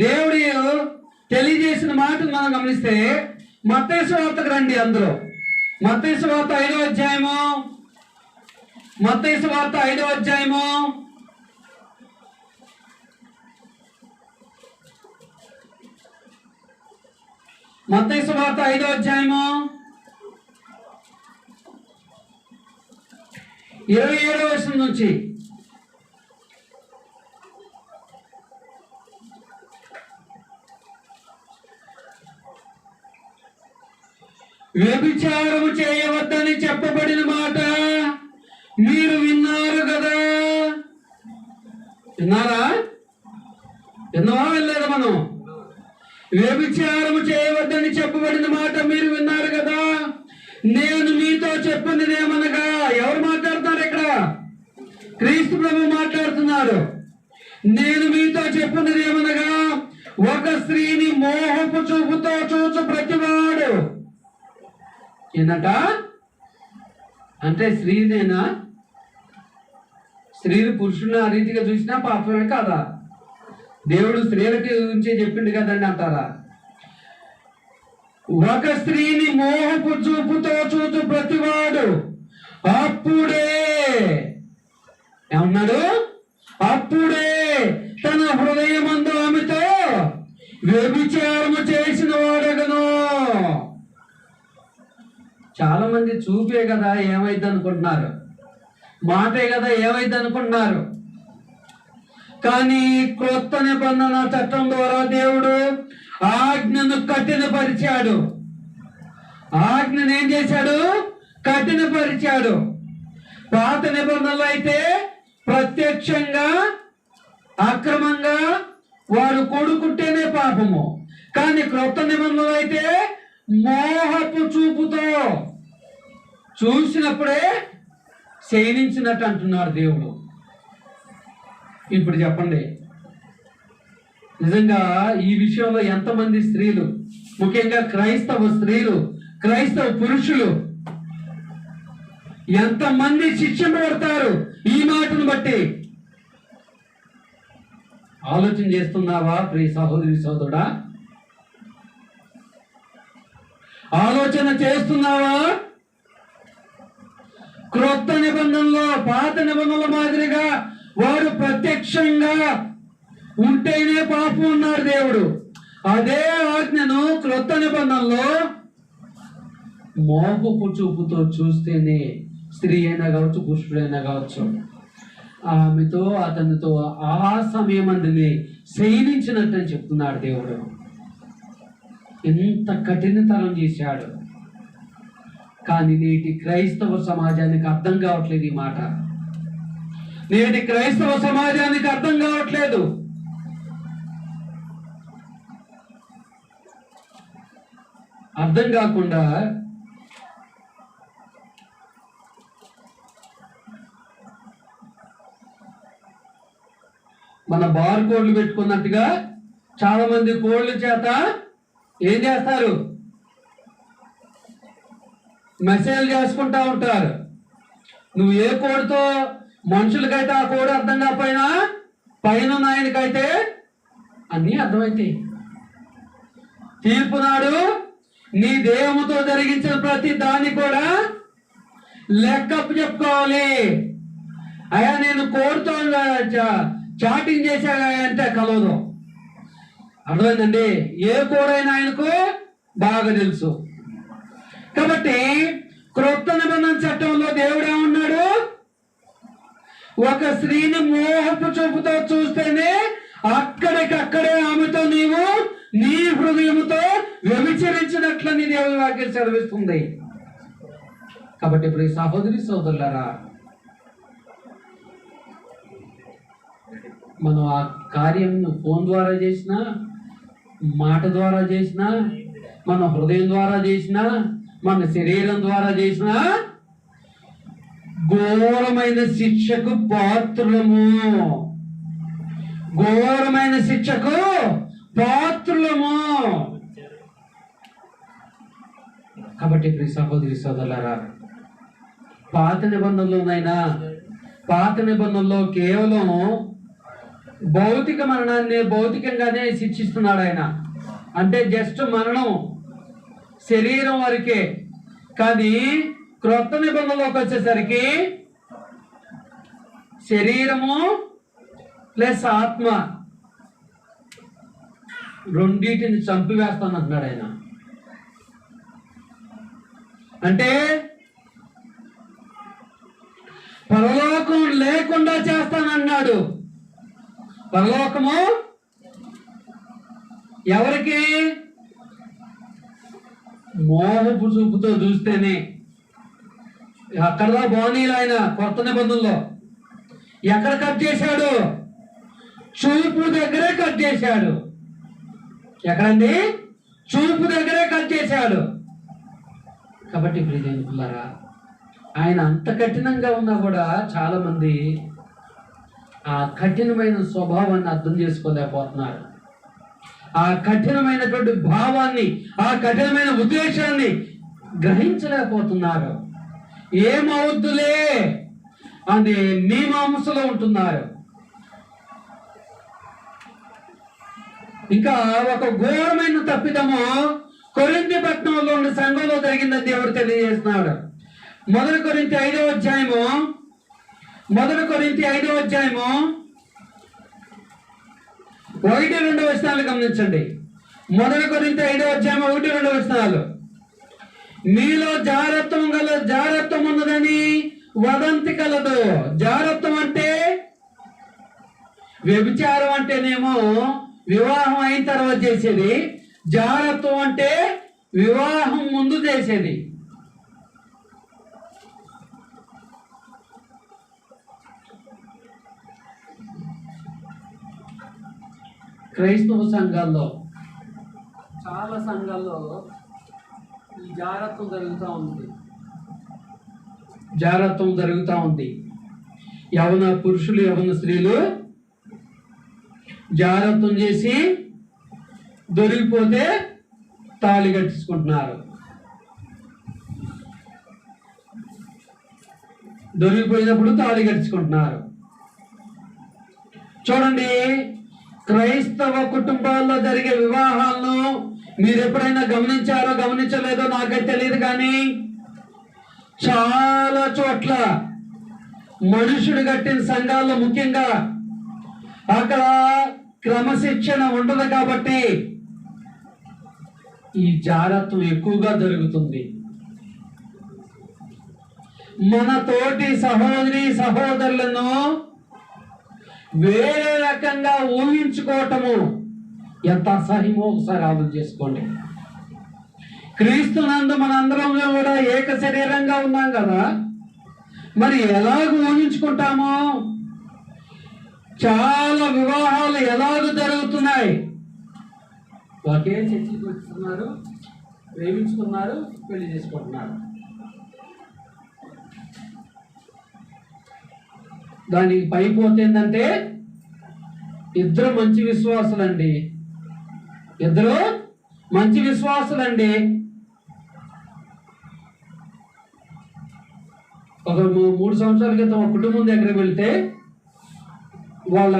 దేవుడు తెలియజేసిన మాటను మనం గమనిస్తే మత్తయి సువార్తకు రండి. అందులో మత్తయి సువార్త 5వ అధ్యాయము, మత్తయి సువార్త 5వ అధ్యాయము 27వ వచనం నుంచి. వ్యభిచారము చేయవద్దని చెప్పబడిన మాట మీరు విన్నారు కదా. విన్నారా? విన్నావా? వెళ్ళలేదా? మనం వ్యభిచారము చేయవద్దని చెప్పబడిన మాట మీరు విన్నారు కదా. నేను మీతో చెప్పినది ఏమనగా, ఎవరు మాట్లాడుతున్నారు ఇక్కడ? క్రీస్తు ప్రభు మాట్లాడుతున్నారు. నేను మీతో చెప్పినది ఏమనగా, ఒక స్త్రీని మోహపు చూపుతో చూచు ప్రతివాడు. ఏంటంట? అంటే స్త్రీనేనా? స్త్రీలు పురుషులను ఆ రీతిగా చూసినా పాపమే కాదా? దేవుడు స్త్రీలకి గురించి చెప్పిండు కదండి అంటారా? ఒక స్త్రీని మోహపు చూపుతో చూచు ప్రతివాడు అప్పుడే ఏమన్నాడు? అప్పుడే తన హృదయమందు ఆమెతో వ్యభిచారము చేసిన వాడగను. చాలా మంది చూపే కదా ఏమైంది అనుకుంటున్నారు, మాటే కదా ఏమైంది అనుకుంటున్నారు. కానీ క్రొత్త నిబంధన చట్టం ద్వారా దేవుడు ఆజ్ఞను కఠినపరిచాడు. ఆజ్ఞను ఏం చేశాడు? కఠినపరిచాడు. పాత నిబంధనలు అయితే ప్రత్యక్షంగా అక్రమంగా వారు కొడుకుంటేనే పాపము. కానీ క్రొత్త నిబంధనలు అయితే మోహపు చూపుతో చూసినప్పుడే శయనించినట్టు అంటున్నాడు దేవుడు. ఇప్పుడు చెప్పండి, నిజంగా ఈ విషయంలో ఎంతమంది స్త్రీలు, ముఖ్యంగా క్రైస్తవ స్త్రీలు, క్రైస్తవ పురుషులు ఎంతమంది శిక్షింపబడతారు ఈ మాటను బట్టి? ఆలోచన చేస్తున్నావా ప్రియ సహోదరి సోదరుడా? ఆలోచన చేస్తున్నావా? క్రొత్త నిబంధనలో పాత నిబంధనల మాదిరిగా వారు ప్రత్యక్షంగా ఉంటేనే పాపం ఉన్నారు దేవుడు. అదే ఆజ్ఞను క్రొత్త నిబంధనలో మోహపు చూపుతో చూస్తేనే స్త్రీ అయినా కావచ్చు, పురుషుడైనా కావచ్చు, ఆమెతో అతనితో ఆ సమయం అందుని శయనించినట్టు అని చెప్తున్నాడు దేవుడు. ఎంత కఠినతరం చేశాడు. కానీ నేటి క్రైస్తవ సమాజానికి అర్థం కావట్లేదు ఈ మాట. నేటి క్రైస్తవ సమాజానికి అర్థం కావట్లేదు. అర్థం కాకుండా మన బార్ కోడ్లు పెట్టుకున్నట్టుగా చాలా మంది కోడ్ల చేత ఏం చేస్తారు? మెసేజ్ చేసుకుంటా ఉంటారు. నువ్వు ఏ కోడ్తో మనుషులకైతే ఆ కోడ్ అర్థం కాకపోయినా పైన ఆయనకైతే అన్నీ అర్థమైతాయి. తీర్పు నాడు నీ దేహముతో జరిగించిన ప్రతి దాన్ని కూడా లెక్కప్పు చెప్పుకోవాలి. అయ్యా నేను కోడ్తో చాటింగ్ చేశాగా అంటే కలవదు. అర్థమైందండి? ఏ కోడైనా ఆయనకు బాగా తెలుసు. కాబట్టి క్రొత్త నిబంధన చట్టంలో దేవుడు ఏమన్నాడు? ఒక స్త్రీని మోహపు చూపుతో చూస్తేనే అక్కడికక్కడే ఆమెతో నీవు నీ హృదయముతో వ్యభిచరించినట్లని దేవుని వాక్యం సెలవిస్తుంది. కాబట్టి ఇప్పుడు ఈ సహోదరి సోదరులారా, మనం ఆ కార్యం ఫోన్ ద్వారా చేసినా, మాట ద్వారా చేసినా, మన హృదయం ద్వారా చేసినా, మన శరీరం ద్వారా చేసినా ఘోరమైన శిక్షకు పాత్రులము. ఘోరమైన శిక్షకు పాత్రులము. కాబట్టి ప్రియ సహోదరి సోదరులారా, పాత నిబంధనలోనైనా, పాత నిబంధనలో కేవలం భౌతిక మరణాన్ని భౌతికంగానే శిక్షిస్తున్నాడు ఆయన. అంటే జస్ట్ మరణం శరీరం వరకే. కానీ క్రొత్త నిబంధనలోకి వచ్చేసరికి శరీరము ప్లస్ ఆత్మ రెండింటిని చంపివేస్తానంటున్నాడు ఆయన. అంటే పరలోకం లేకుండా చేస్తానన్నాడు. పరలోకము ఎవరికి? మోహపు చూపుతో చూస్తేనే. అక్కడదా బానీలు ఆయన కొత్త నిబంధనలో ఎక్కడ కట్ చేశాడు? చూపు దగ్గరే కట్ చేశాడు. ఎక్కడండి? చూపు దగ్గరే కట్ చేశాడు. కాబట్టి ప్రియదేవులారా, ఆయన అంత కఠినంగా ఉన్నా కూడా చాలా మంది ఆ కఠినమైన స్వభావాన్ని అర్థం చేసుకోలేకపోతున్నారు. ఆ కఠినమైనటువంటి భావాన్ని, ఆ కఠినమైన ఉద్దేశాన్ని గ్రహించలేకపోతున్నారు. ఏమవుద్దులే అని మీమాంసలో ఉంటున్నారు. ఇంకా ఒక ఘోరమైన తప్పిదము కొరింథీ పట్టణంలో ఉన్న సంఘంలో జరిగిందని దేవుడు తెలియజేస్తున్నాడు. 1 కొరింథీ 5వ అధ్యాయము 1 కొరింథీ 5వ అధ్యాయము 1-2 వచనాలు గమనించండి. 1 కొరింథీ 5వ అధ్యాయం 1-2 వచనాలు. మీలో జారత్వం ఉన్నదని వదంతి కలదు. జారత్వం అంటే వ్యభిచారం అంటేనేమో వివాహం అయిన తర్వాత చేసేది. జారత్వం అంటే వివాహం ముందు చేసేది. క్రైస్తవ సంఘాల్లో, చాలా సంఘాల్లో ఈ జారత్వం జరుగుతూ ఉంది. యవన పురుషులు, యవన స్త్రీలు జాగ్రత్తం చేసి దొరికిపోతే తాళి కట్టించుకుంటున్నారు. దొరికిపోయినప్పుడు తాళి కట్టించుకుంటున్నారు. చూడండి, క్రైస్తవ కుటుంబాల్లో జరిగే వివాహాలను మీరు ఎప్పుడైనా గమనించారో గమనించలేదో నాకైతే తెలియదు, కానీ చాలా చోట్ల మనుషుడు కట్టిన సంఘాల్లో ముఖ్యంగా అక్కడ క్రమశిక్షణ ఉండదు కాబట్టి ఈ జారత్వం ఎక్కువగా జరుగుతుంది. మన తోటి సహోదరి సహోదరులను వేరే రకంగా ఊహించుకోవటము ఎంత అసహ్యమో ఒకసారి ఆలోచన చేసుకోండి. క్రీస్తునందు మనందరం కూడా ఏక శరీరంగా ఉన్నాం కదా, మరి ఎలాగ ఊహించుకుంటామో, చాలా వివాహాలు ఎలాగ జరుగుతున్నాయి. ఒకే చర్చికి వస్తున్నారు, ప్రేమించుకున్నారు, పెళ్లి చేసుకుంటున్నారు. దానికి పైపోతే ఏంటంటే ఇద్దరు మంచి విశ్వాసులండి, ఇద్దరు మంచి విశ్వాసులండి. ఒక 3 సంవత్సరాల క్రితం ఒక కుటుంబం దగ్గరికి వెళ్తే వాళ్ళ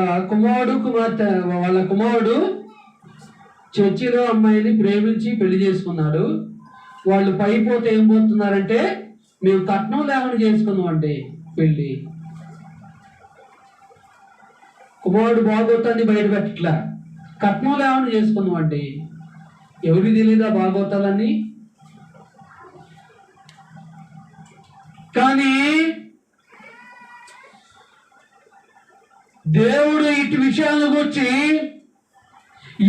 కుమారుడు చర్చిలో అమ్మాయిని ప్రేమించి పెళ్లి చేసుకున్నాడు. వాళ్ళు పైపోతే ఏం పోతున్నారంటే, మేము కట్నం లేవని చేసుకున్నాం అండి పెళ్లి. కుమారుడు బాగోతాన్ని బయట పెట్టట్లా, కట్నం లేవని చేసుకున్నాం అండి. ఎవరికి తెలీదా బాగోతాలని? కానీ దేవుడు ఇటు విషయాల గురించి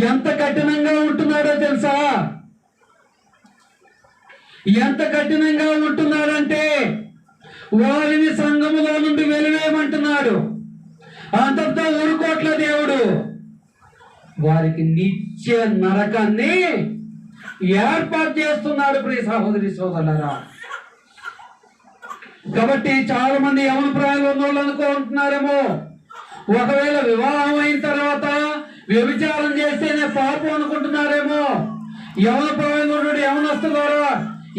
ఎంత కఠినంగా ఉంటున్నాడో తెలుసా? ఎంత కఠినంగా ఉంటున్నాడంటే వారిని సంఘములో నుండి వెలివేయమంటున్నాడు. అంతటితో ఊరుకోట్ల దేవుడు, వారికి నిత్య నరకాన్ని ఏర్పాటు చేస్తున్నాడు. ప్రియ సహోదరి సోదరులారా, కాబట్టి చాలా మంది యవన ప్రాయంలో ఉన్నోళ్ళు అనుకుంటున్నారేమో, ఒకవేళ వివాహం అయిన తర్వాత వ్యభిచారం చేస్తేనే పాపం అనుకుంటున్నారేమో. యవన ప్రాయంలో యవనస్తులారా,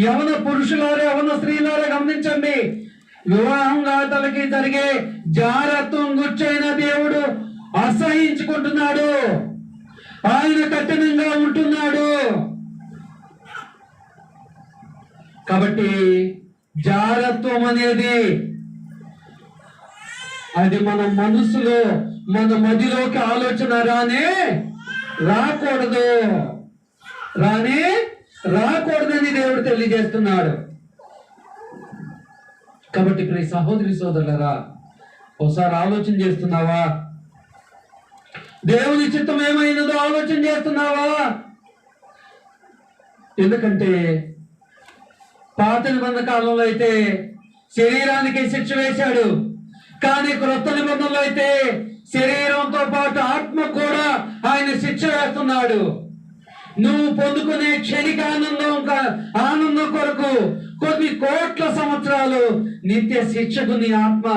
యవన పురుషులారా, యవన స్త్రీలారా గమనించండి, వివాహం గాతలకి జరిగే జారత్వం గుర్చైన దేవుడు అసహించుకుంటున్నాడు. ఆయన కఠినంగా ఉంటున్నాడు. కాబట్టి జారత్వం అనేది అది మన మనసులో, మన మదిలోకి ఆలోచన రాకూడదని దేవుడు తెలియజేస్తున్నాడు. కాబట్టి ప్రియ సహోదరి సోదరులారా, ఒకసారి ఆలోచన చేస్తున్నావా? దేవుని చిత్తం ఏమైనదో ఆలోచన చేస్తున్నావా? ఎందుకంటే పాత నిబంధన కాలంలో అయితే శరీరానికి శిక్ష వేశాడు, కానీ క్రొత్త నిబంధనలో అయితే శరీరంతో పాటు ఆత్మ కూడా ఆయన శిక్ష వేస్తున్నాడు. నువ్వు పొందుకునే క్షణిక ఆనందం కొరకు కొన్ని కోట్ల సంవత్సరాలు నిత్య శిక్షకు నీ ఆత్మ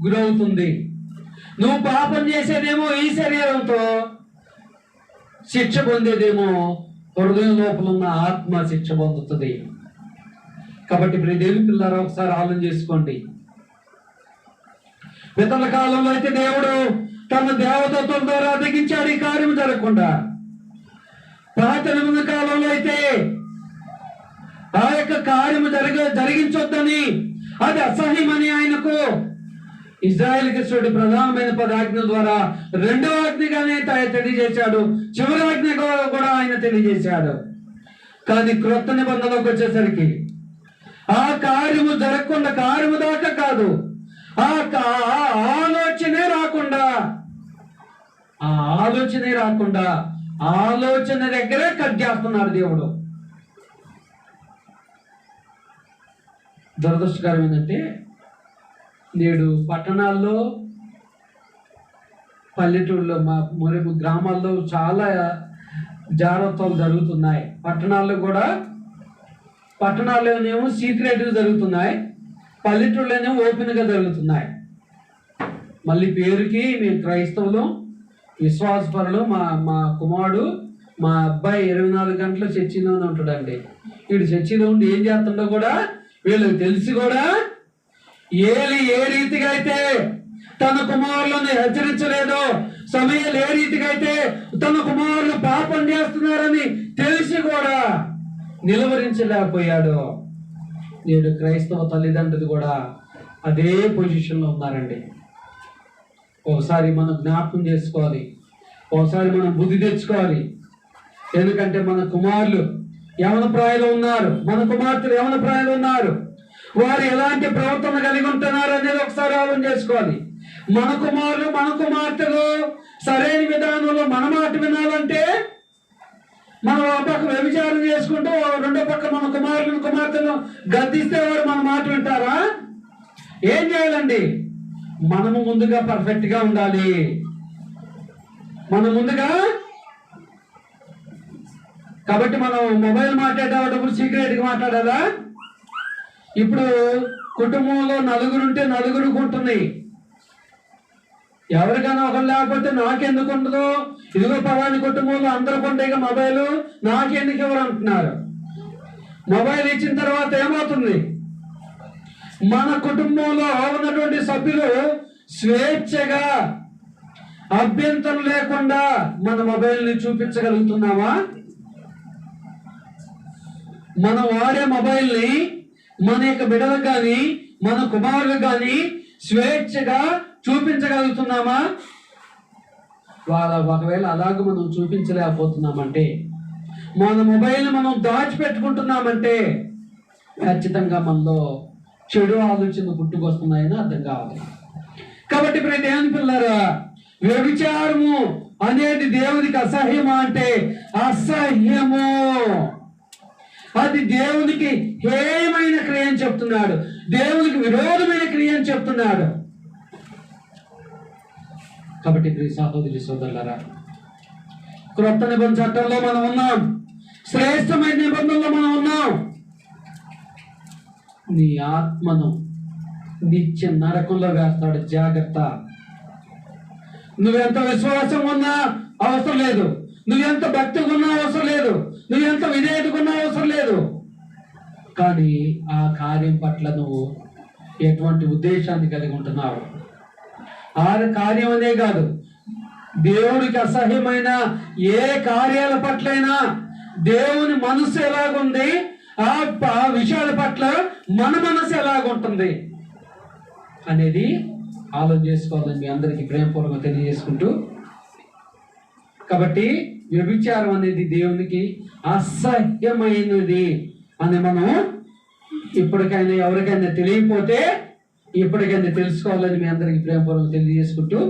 గురవుతుంది. నువ్వు పాపం చేసేదేమో ఈ శరీరంతో, శిక్ష పొందేదేమో హృదయం లోపల ఉన్న ఆత్మ శిక్ష పొందుతుంది. కాబట్టి ప్రియ దేవుని పిల్లలారా, ఒకసారి ఆలోచన చేసుకోండి. పితల కాలంలో అయితే దేవుడు తన దేవదూతల ద్వారా అధిగించాడు ఈ కార్యం జరగకుండా. పాత నిబంధన కాలంలో అయితే ఆ యొక్క కార్యము జరిగించొద్దని, అది అసహ్యమని ఆయనకు ఇజ్రాయెల్కి ఇచ్చిన ప్రధానమైన 10 ఆజ్ఞల ద్వారా 2వ ఆజ్ఞగానే తెలియజేశాడు. చివరి ఆజ్ఞ కూడా ఆయన తెలియజేశాడు. కానీ క్రొత్త నిబంధనలోకి వచ్చేసరికి ఆ కార్యము జరగకుండా, కార్యము దాకా కాదు, ఆ ఆలోచనే రాకుండా ఆలోచన దగ్గరే కట్ చేస్తున్నాడు దేవుడు. దురదృష్టకరం ఏంటంటే, నేడు పట్టణాల్లో, పల్లెటూళ్ళలో, గ్రామాల్లో చాలా జాగ్రత్తలు జరుగుతున్నాయి. పట్టణాల్లోనేమో సీక్రెట్గా జరుగుతున్నాయి, పల్లెటూళ్ళలోనేమో ఓపెన్గా జరుగుతున్నాయి. మళ్ళీ పేరుకి మేము క్రైస్తవులు, విశ్వాసపరులు. మా మా కుమారుడు, మా అబ్బాయి 24 గంటలు చర్చిలోనే ఉంటాడండి. వీడు చర్చిలో ఉండి ఏం చేస్తుండో కూడా వీళ్ళకి తెలిసి కూడా ఏలి ఏ రీతిగా అయితే తన కుమారులను హెచ్చరించలేదో, సమయాలు ఏ రీతిగా అయితే తన కుమారులు పాపం చేస్తున్నారని తెలిసి కూడా నిలువరించలేకపోయాడు. నేడు క్రైస్తవ తల్లిదండ్రులు కూడా అదే పొజిషన్లో ఉన్నారండి. ఒకసారి మనం జ్ఞాపకం చేసుకోవాలి, ఒకసారి మనం బుద్ధి తెచ్చుకోవాలి. ఎందుకంటే మన కుమారులు యవన ప్రాయంలో ఉన్నారు, మన కుమార్తెలు యవన ప్రాయంలో ఉన్నారు. వారు ఎలాంటి ప్రవర్తన కలిగి ఉంటున్నారు అనేది ఒకసారి ఆలోచన చేసుకోవాలి. మన కుమారులు, మన కుమార్తెలు సరైన విధానంలో మన మాట వినాలంటే మనం ఒక పక్క వ్యభిచారం చేసుకుంటూ రెండో పక్క మన కుమార్తెను గద్దిస్తే వారు మన మాట వింటారా? ఏం చేయాలండి? మనము ముందుగా పర్ఫెక్ట్ గా ఉండాలి. మనం ముందుగా, కాబట్టి మనం మొబైల్ మాట్లాడేటప్పుడు సీక్రెట్ గా మాట్లాడాలా? ఇప్పుడు కుటుంబంలో నలుగురుంటే నలుగురికి ఉంటుంది. ఎవరికైనా ఒకరు లేకపోతే నాకెందుకు ఉండదు? ఇదిగో పలాని కుటుంబంలో అందరికి ఉంటాయి మొబైల్, నాకెందుకు ఎవరు అంటున్నారు. మొబైల్ ఇచ్చిన తర్వాత ఏమవుతుంది? మన కుటుంబంలో ఉన్నటువంటి సభ్యులు స్వేచ్ఛగా, అభ్యంతరం లేకుండా మన మొబైల్ని చూపించగలుగుతున్నామా? మనం వాడే మొబైల్ని మన యొక్క బిడ్డలకు కానీ మన కుమారులకు కానీ స్వేచ్ఛగా చూపించగలుగుతున్నామా? ఒకవేళ అలాగ మనం చూపించలేకపోతున్నామంటే, మన మొబైల్ని మనం దాచిపెట్టుకుంటున్నామంటే ఖచ్చితంగా మనలో చెడు ఆలోచనలు పుట్టుకొస్తున్నాయని అర్థం కావాలి. కాబట్టి ఇప్పుడు దేవుని పిల్లరా, వ్యభిచారము అనేది దేవునికి అసహ్యమా అంటే అసహ్యము. అది దేవునికి హేయమైన క్రియ అని చెప్తున్నాడు, దేవునికి విరోధమైన క్రియ అని చెప్తున్నాడు. కాబట్టి ప్రియ సహోదరి సోదరులారా, క్రొత్త నిబంధన చట్టంలో మనం ఉన్నాం, శ్రేష్టమైన నిబంధనలో మనం ఉన్నాం. నీ ఆత్మను నిత్య నరకంలో వేస్తాడు, జాగ్రత్త. నువ్వెంత విశ్వాసం ఉన్నా అవసరం లేదు, నువ్వెంత భక్తిగా ఉన్నా అవసరం లేదు, నువ్వెంత విధేయతగా ఉన్నా అవసరం లేదు. కానీ ఆ కార్యం పట్ల నువ్వు ఎటువంటి ఉద్దేశాన్ని కలిగి ఉంటున్నావు? ఆ కార్యం అనే కాదు, దేవుడికి అసహ్యమైన ఏ కార్యాల పట్లైనా దేవుని మనసు ఎలాగుంది, ఆ విషయాల పట్ల మన మనసు ఎలాగుంటుంది అనేది ఆలోచన చేసుకోవాలని మీ అందరికీ ప్రేమపూర్వకంగా తెలియజేసుకుంటూ, కాబట్టి వ్యభిచారం అనేది దేవునికి అసహ్యమైనది అని మనం ఇప్పటికైనా ఎవరికైనా తెలియకపోతే ఇప్పటికైనా తెలుసుకోవాలని మీ అందరికీ ప్రేమపూర్వకంగా తెలియజేసుకుంటూ